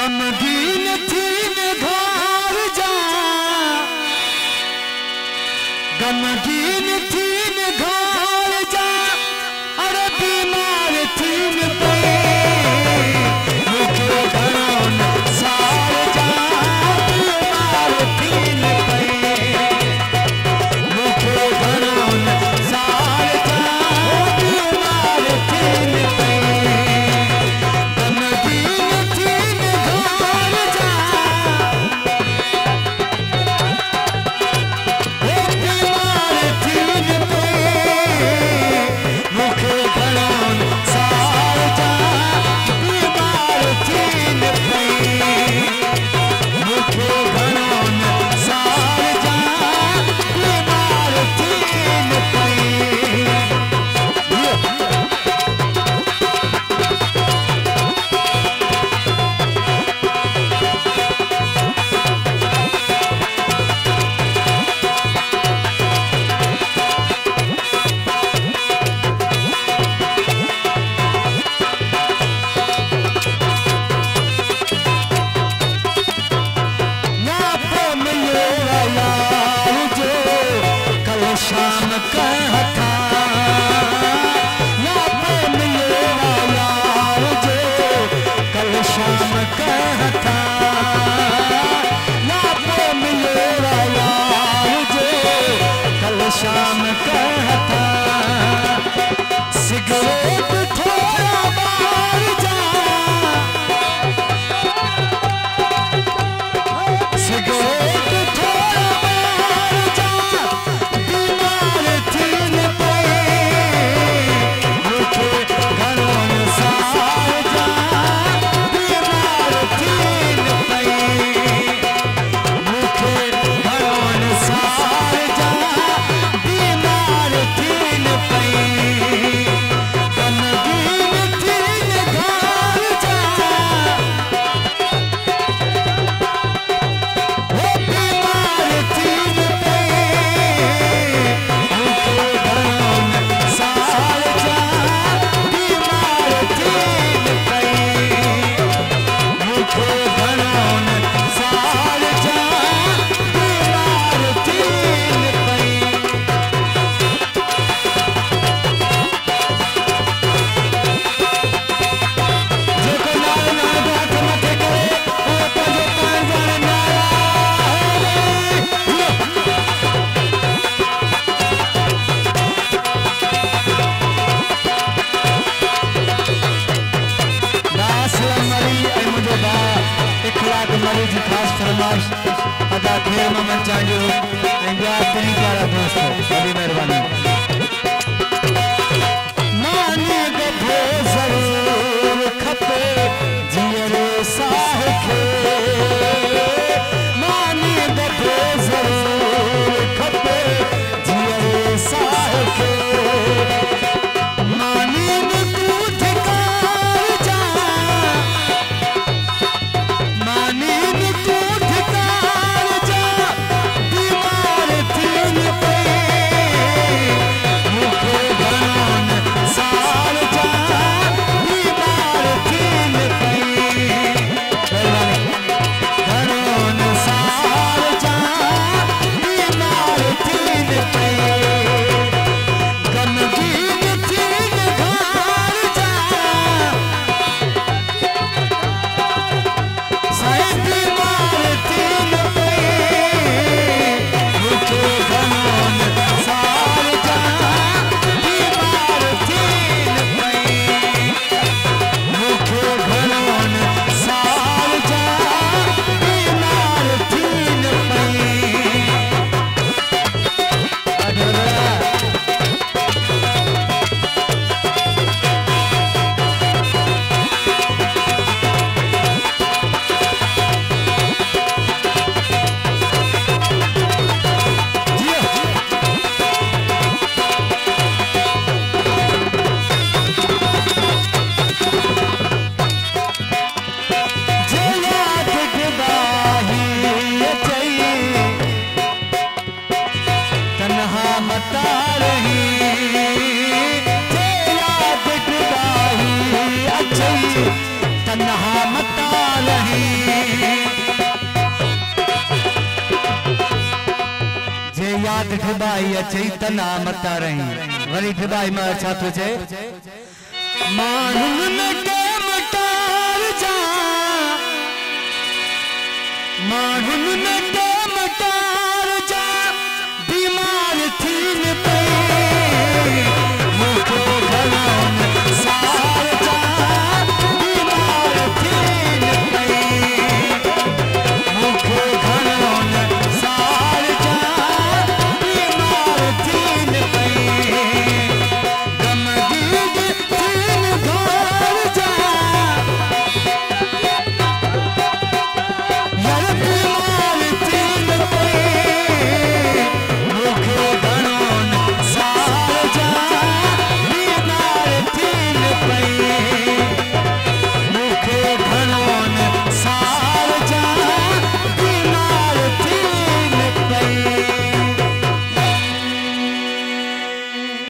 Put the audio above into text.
गमगीन थी न घर जा, गमगीन थी न घर जा, अरे बीमार थी न पे मुखे घणों सार जा, बीमार थी न पे मुखे घणों सार जा, बीमार थी न पे गमगीन थी न घर जा, बीमार थी न पे मुखे घणों सार जा, बीमार थी न पे मुखे घणों सार जा, बीमार थी न पे। ना पे मिले यार जो कल शाम कहा था, ना पे मिले यार जो कल शाम कहा था, ना पे मिले यार जो कल शाम कहा था, सिगरेट थोड़ा बार जा, सिगरेट थोड़ा बार जा, बीमार थी न पे मुखे घणों सार जा, बीमार थी न पे मुखे घणों सार जा, बीमार थी न पे गमगीन थी न घर जा, बीमार थी न पे मुखे घणों सार जा, बीमार थी न पे मुखे घणों सार जा, बीमार थी न पे। जेको नाल नाल हथ मथे करे उहो पंहिंजो पाण ॼाणे नारा नासलम अली ऐं मुंहिंजो भाउ इखलाक मली जी ख़ासि फरमाइश अदा खेर मोहम्मद चांडियो ऐं ॿिया टिनी प्यारा दोस्त, वॾी महिरबानी। मानी गभो ज़रूर खपे जीअरे साह खे, मानी गभो ज़रूर खपे जीअरे साह खे, मानी न तूं ठिकार जा, मानी न तूं ठिकार जा, बीमार थी न पे मुखे घणों सार जा, बीमार थी न पे घणों सार जा, बीमार थी न पे गमगीन थी न घर जा, साईं बीमार थी न पे मुखे घणों सार जा, बीमार थी न पे मुखे घणों सार जा, बीमार थी न पे। जे याद डिबाही अचई तन्हा मता रही, जे याद डिबाही अचई तन्हा मता रही, याद ठिबाई अचई तना मता रही वरी ठिबाई में अच्छा तुझे मानू